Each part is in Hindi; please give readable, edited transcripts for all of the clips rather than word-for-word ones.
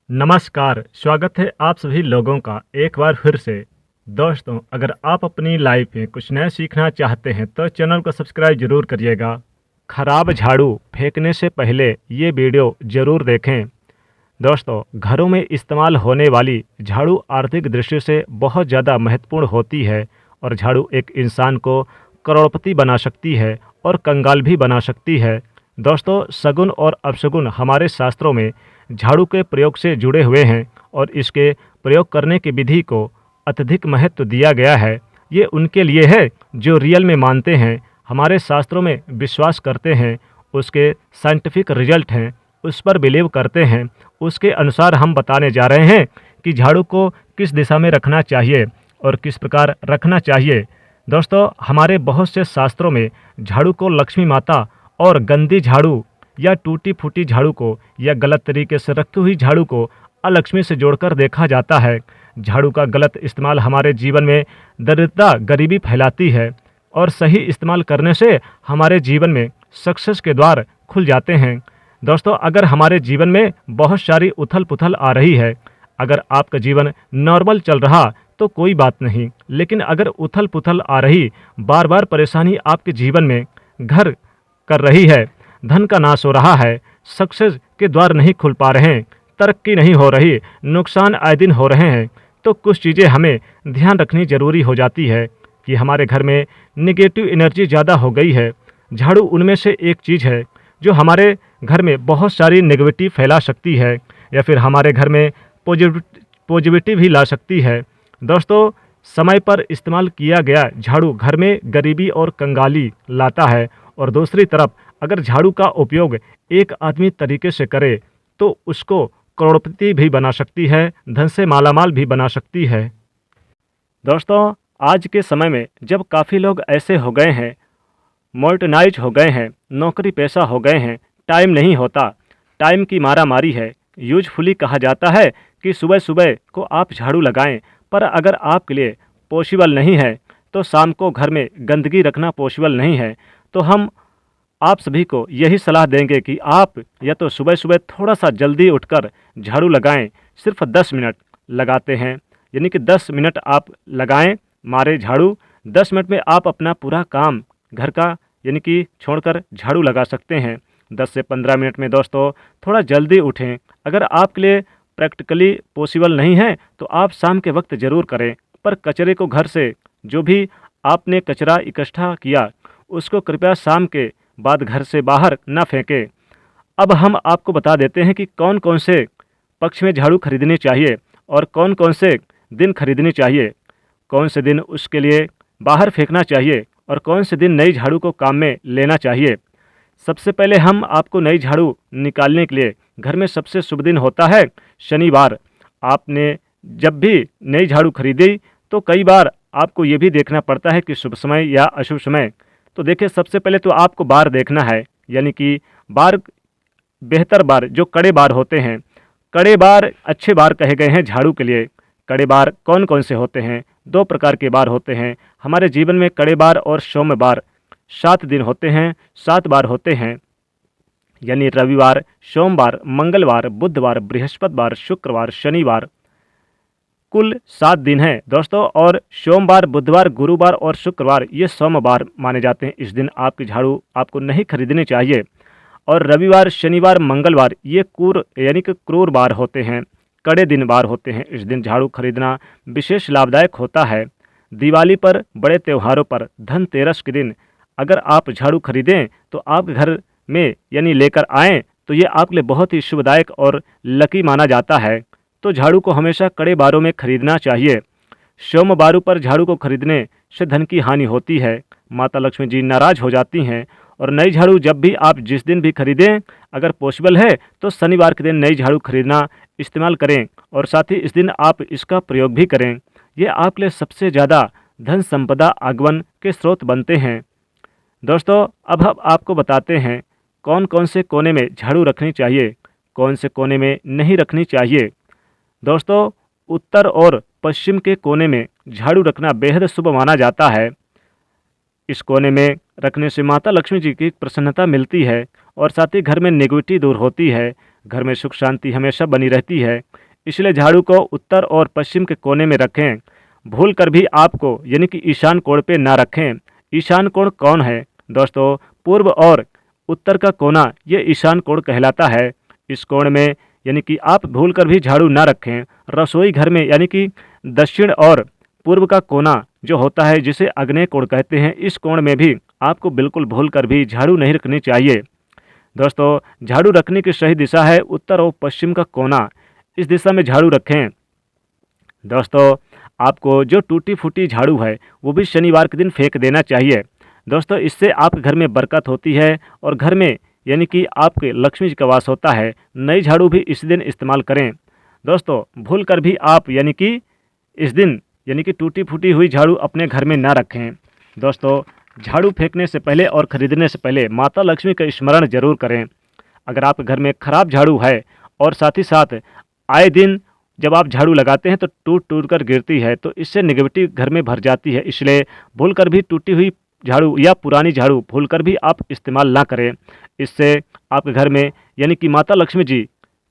नमस्कार, स्वागत है आप सभी लोगों का एक बार फिर से। दोस्तों, अगर आप अपनी लाइफ में कुछ नया सीखना चाहते हैं तो चैनल को सब्सक्राइब जरूर करिएगा। खराब झाड़ू फेंकने से पहले ये वीडियो जरूर देखें। दोस्तों, घरों में इस्तेमाल होने वाली झाड़ू आर्थिक दृष्टि से बहुत ज़्यादा महत्वपूर्ण होती है और झाड़ू एक इंसान को करोड़पति बना सकती है और कंगाल भी बना सकती है। दोस्तों, सगुन और अपशगुन हमारे शास्त्रों में झाड़ू के प्रयोग से जुड़े हुए हैं और इसके प्रयोग करने की विधि को अत्यधिक महत्व दिया गया है। ये उनके लिए है जो रियल में मानते हैं, हमारे शास्त्रों में विश्वास करते हैं, उसके साइंटिफिक रिजल्ट हैं, उस पर बिलीव करते हैं। उसके अनुसार हम बताने जा रहे हैं कि झाड़ू को किस दिशा में रखना चाहिए और किस प्रकार रखना चाहिए। दोस्तों, हमारे बहुत से शास्त्रों में झाड़ू को लक्ष्मी माता और गंदी झाड़ू या टूटी फूटी झाड़ू को या गलत तरीके से रखी हुई झाड़ू को अलक्ष्मी से जोड़कर देखा जाता है। झाड़ू का गलत इस्तेमाल हमारे जीवन में दरिद्रता गरीबी फैलाती है और सही इस्तेमाल करने से हमारे जीवन में सक्सेस के द्वार खुल जाते हैं। दोस्तों, अगर हमारे जीवन में बहुत सारी उथल पुथल आ रही है, अगर आपका जीवन नॉर्मल चल रहा तो कोई बात नहीं, लेकिन अगर उथल पुथल आ रही, बार बार परेशानी आपके जीवन में घर कर रही है, धन का नाश हो रहा है, सक्सेस के द्वार नहीं खुल पा रहे हैं, तरक्की नहीं हो रही, नुकसान आए दिन हो रहे हैं, तो कुछ चीज़ें हमें ध्यान रखनी ज़रूरी हो जाती है कि हमारे घर में नेगेटिव एनर्जी ज़्यादा हो गई है। झाड़ू उनमें से एक चीज़ है जो हमारे घर में बहुत सारी नेगेटिविटी फैला सकती है या फिर हमारे घर में पॉजिटिविटी भी ला सकती है। दोस्तों, समय पर इस्तेमाल किया गया झाड़ू घर में गरीबी और कंगाली लाता है और दूसरी तरफ अगर झाड़ू का उपयोग एक आदमी तरीके से करे तो उसको करोड़पति भी बना सकती है, धन से मालामाल भी बना सकती है। दोस्तों, आज के समय में जब काफ़ी लोग ऐसे हो गए हैं, मॉडर्नाइज हो गए हैं, नौकरी पेशा हो गए हैं, टाइम नहीं होता, टाइम की मारा मारी है। यूजफुली कहा जाता है कि सुबह सुबह को आप झाड़ू लगाएं, पर अगर आपके लिए पॉसिबल नहीं है तो शाम को घर में गंदगी रखना पॉसिबल नहीं है, तो हम आप सभी को यही सलाह देंगे कि आप या तो सुबह सुबह थोड़ा सा जल्दी उठकर झाड़ू लगाएं। सिर्फ 10 मिनट लगाते हैं, यानी कि 10 मिनट आप लगाएं, मारे झाड़ू। 10 मिनट में आप अपना पूरा काम घर का यानी कि छोड़कर झाड़ू लगा सकते हैं। 10 से 15 मिनट में दोस्तों थोड़ा जल्दी उठें। अगर आपके लिए प्रैक्टिकली पॉसिबल नहीं है तो आप शाम के वक्त ज़रूर करें, पर कचरे को घर से जो भी आपने कचरा इकट्ठा किया उसको कृपया शाम के बाद घर से बाहर न फेंकें। अब हम आपको बता देते हैं कि कौन कौन से पक्ष में झाड़ू खरीदनी चाहिए और कौन कौन से दिन खरीदनी चाहिए, कौन से दिन उसके लिए बाहर फेंकना चाहिए और कौन से दिन नई झाड़ू को काम में लेना चाहिए। सबसे पहले हम आपको नई झाड़ू निकालने के लिए घर में सबसे शुभ दिन होता है शनिवार। आपने जब भी नई झाड़ू खरीदी तो कई बार आपको ये भी देखना पड़ता है कि शुभ समय या अशुभ समय। तो देखिए, सबसे पहले तो आपको बार देखना है, यानी कि बार, बेहतर बार जो कड़े बार होते हैं। कड़े बार अच्छे बार कहे गए हैं झाड़ू के लिए। कड़े बार कौन कौन से होते हैं? 2 प्रकार के बार होते हैं हमारे जीवन में, कड़े बार और सौम्य बार। 7 दिन होते हैं, 7 बार होते हैं, यानी रविवार, सोमवार, मंगलवार, बुधवार, बृहस्पतिवार, शुक्रवार, शनिवार। कुल 7 दिन हैं दोस्तों, और सोमवार, बुधवार, गुरुवार और शुक्रवार ये सोमवार माने जाते हैं। इस दिन आपकी झाड़ू आपको नहीं खरीदनी चाहिए। और रविवार, शनिवार, मंगलवार ये यानी कि क्रूर बार होते हैं, कड़े दिन बार होते हैं। इस दिन झाड़ू खरीदना विशेष लाभदायक होता है। दिवाली पर, बड़े त्योहारों पर, धनतेरस के दिन अगर आप झाड़ू खरीदें तो आप घर में यानी लेकर आएँ तो ये आपके लिए बहुत ही शुभदायक और लकी माना जाता है। तो झाड़ू को हमेशा कड़े बारों में खरीदना चाहिए। सोम बारों पर झाड़ू को खरीदने से धन की हानि होती है, माता लक्ष्मी जी नाराज हो जाती हैं। और नई झाड़ू जब भी आप जिस दिन भी खरीदें, अगर पॉसिबल है तो शनिवार के दिन नई झाड़ू खरीदना इस्तेमाल करें और साथ ही इस दिन आप इसका प्रयोग भी करें। ये आपके लिए सबसे ज़्यादा धन संपदा आगमन के स्रोत बनते हैं। दोस्तों, अब हम आपको बताते हैं कौन कौन से कोने में झाड़ू रखनी चाहिए, कौन से कोने में नहीं रखनी चाहिए। दोस्तों, उत्तर और पश्चिम के कोने में झाड़ू रखना बेहद शुभ माना जाता है। इस कोने में रखने से माता लक्ष्मी जी की प्रसन्नता मिलती है और साथ ही घर में नेगेटिविटी दूर होती है, घर में सुख शांति हमेशा बनी रहती है। इसलिए झाड़ू को उत्तर और पश्चिम के कोने में रखें। भूल कर भी आपको यानी कि ईशान कोण पे ना रखें। ईशान कोण कौन है दोस्तों? पूर्व और उत्तर का कोना ये ईशान कोण कहलाता है। इस कोण में यानी कि आप भूल कर भी झाड़ू ना रखें। रसोई घर में यानी कि दक्षिण और पूर्व का कोना जो होता है जिसे आग्नेय कोण कहते हैं, इस कोण में भी आपको बिल्कुल भूल कर भी झाड़ू नहीं रखनी चाहिए। दोस्तों, झाड़ू रखने की सही दिशा है उत्तर और पश्चिम का कोना, इस दिशा में झाड़ू रखें। दोस्तों, आपको जो टूटी फूटी झाड़ू है वो भी शनिवार के दिन फेंक देना चाहिए। दोस्तों, इससे आपके घर में बरकत होती है और घर में यानी कि आपके लक्ष्मी जी का वास होता है। नई झाड़ू भी इस दिन इस्तेमाल करें। दोस्तों, भूल कर भी आप यानी कि इस दिन यानी कि टूटी फूटी हुई झाड़ू अपने घर में ना रखें। दोस्तों, झाड़ू फेंकने से पहले और ख़रीदने से पहले माता लक्ष्मी का स्मरण जरूर करें। अगर आपके घर में खराब झाड़ू है और साथ ही साथ आए दिन जब आप झाड़ू लगाते हैं तो टूट टूट कर गिरती है, तो इससे नेगेटिविटी घर में भर जाती है। इसलिए भूल कर भी टूटी हुई झाड़ू या पुरानी झाड़ू भूल कर भी आप इस्तेमाल ना करें। इससे आपके घर में यानी कि माता लक्ष्मी जी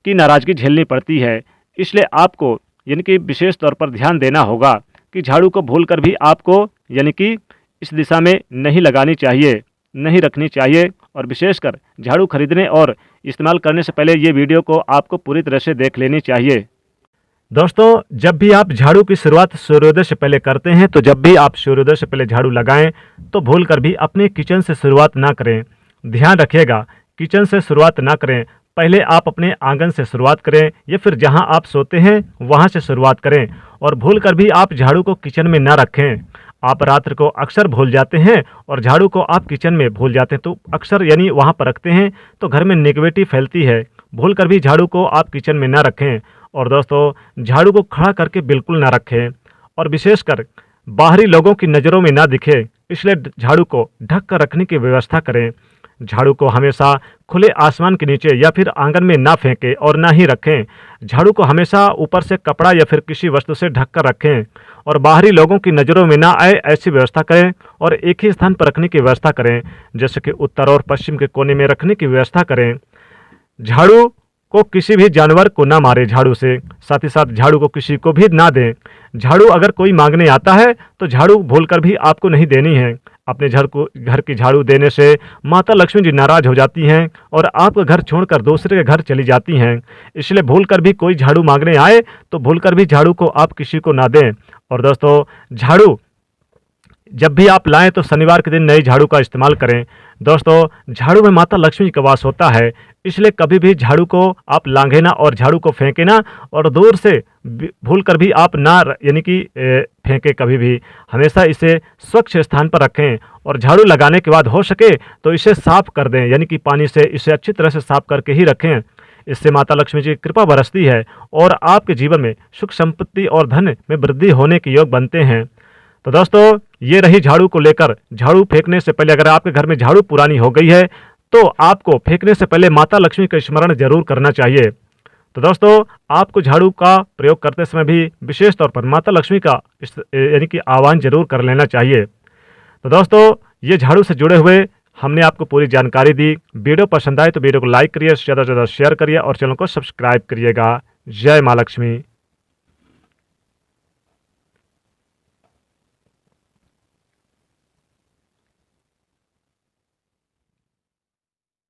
की नाराज़गी झेलनी पड़ती है। इसलिए आपको यानी कि विशेष तौर पर ध्यान देना होगा कि झाड़ू को भूल कर भी आपको यानी कि इस दिशा में नहीं लगानी चाहिए, नहीं रखनी चाहिए। और विशेषकर झाड़ू खरीदने और इस्तेमाल करने से पहले ये वीडियो को आपको पूरी तरह से देख लेनी चाहिए। दोस्तों, जब भी आप झाड़ू की शुरुआत सूर्योदय से पहले करते हैं, तो जब भी आप सूर्योदय से पहले झाड़ू लगाएं तो भूल कर भी अपने किचन से शुरुआत ना करें। ध्यान रखिएगा, किचन से शुरुआत ना करें। पहले आप अपने आंगन से शुरुआत करें या फिर जहां आप सोते हैं वहां से शुरुआत करें। और भूल कर भी आप झाड़ू को किचन में ना रखें। आप रात्र को अक्सर भूल जाते हैं और झाड़ू को आप किचन में भूल जाते हैं, तो अक्सर यानी वहां पर रखते हैं तो घर में नेगेटिविटी फैलती है। भूल कर भी झाड़ू को आप किचन में ना रखें। और दोस्तों, झाड़ू को खड़ा करके बिल्कुल ना रखें और विशेषकर बाहरी लोगों की नज़रों में ना दिखे, इसलिए झाड़ू को ढक कर रखने की व्यवस्था करें। झाड़ू को हमेशा खुले आसमान के नीचे या फिर आंगन में ना फेंकें और ना ही रखें। झाड़ू को हमेशा ऊपर से कपड़ा या फिर किसी वस्तु से ढक कर रखें और बाहरी लोगों की नज़रों में ना आए ऐसी व्यवस्था करें। और एक ही स्थान पर रखने की व्यवस्था करें, जैसे कि उत्तर और पश्चिम के कोने में रखने की व्यवस्था करें। झाड़ू को किसी भी जानवर को ना मारे झाड़ू से, साथ ही साथ झाड़ू को किसी को भी ना दें। झाड़ू अगर कोई मांगने आता है तो झाड़ू भूल कर भी आपको नहीं देनी है। अपने घर की झाड़ू देने से माता लक्ष्मी जी नाराज हो जाती हैं और आपका घर छोड़कर दूसरे के घर चली जाती हैं। इसलिए भूल कर भी कोई झाड़ू मांगने आए तो भूल कर भी झाड़ू को आप किसी को ना दें। और दोस्तों, झाड़ू जब भी आप लाएं तो शनिवार के दिन नई झाड़ू का इस्तेमाल करें। दोस्तों, झाड़ू में माता लक्ष्मी का वास होता है, इसलिए कभी भी झाड़ू को आप लांघे ना और झाड़ू को फेंके ना और दूर से भूल कर भी आप ना यानी कि फेंके कभी भी। हमेशा इसे स्वच्छ स्थान पर रखें और झाड़ू लगाने के बाद हो सके तो इसे साफ कर दें, यानी कि पानी से इसे अच्छी तरह से साफ करके ही रखें। इससे माता लक्ष्मी जी की कृपा बरसती है और आपके जीवन में सुख संपत्ति और धन में वृद्धि होने के योग बनते हैं। तो दोस्तों, ये रही झाड़ू को लेकर। झाड़ू फेंकने से पहले अगर आपके घर में झाड़ू पुरानी हो गई है तो आपको फेंकने से पहले माता लक्ष्मी का स्मरण जरूर करना चाहिए। तो दोस्तों, आपको झाड़ू का प्रयोग करते समय भी विशेष तौर पर माता लक्ष्मी का यानी कि आह्वान जरूर कर लेना चाहिए। तो दोस्तों, ये झाड़ू से जुड़े हुए हमने आपको पूरी जानकारी दी। वीडियो पसंद आए तो वीडियो को लाइक करिए, ज़्यादा से ज़्यादा शेयर करिए और चैनल को सब्सक्राइब करिएगा। जय माँ लक्ष्मी।